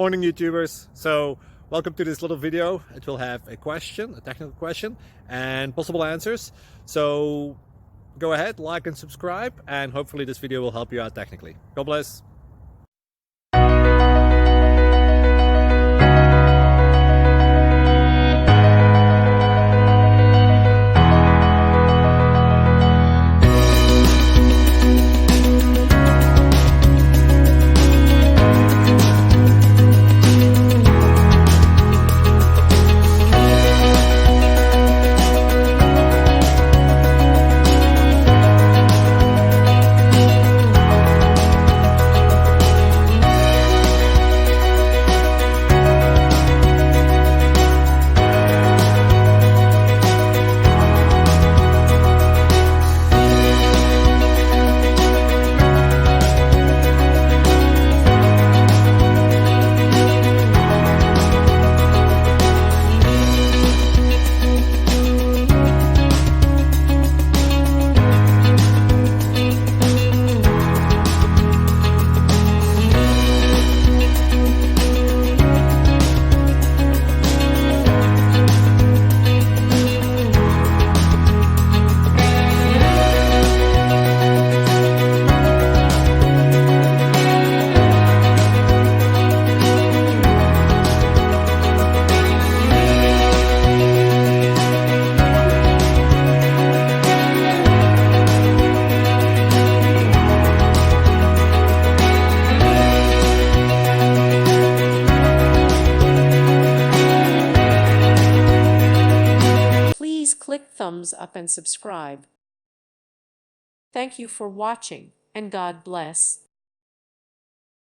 Morning YouTubers. So welcome to this little video. It will have a question, a technical question, and possible answers. So go ahead, like and subscribe, and hopefully this video will help you out technically. God bless. Please click thumbs up and subscribe. Thank you for watching, and God bless.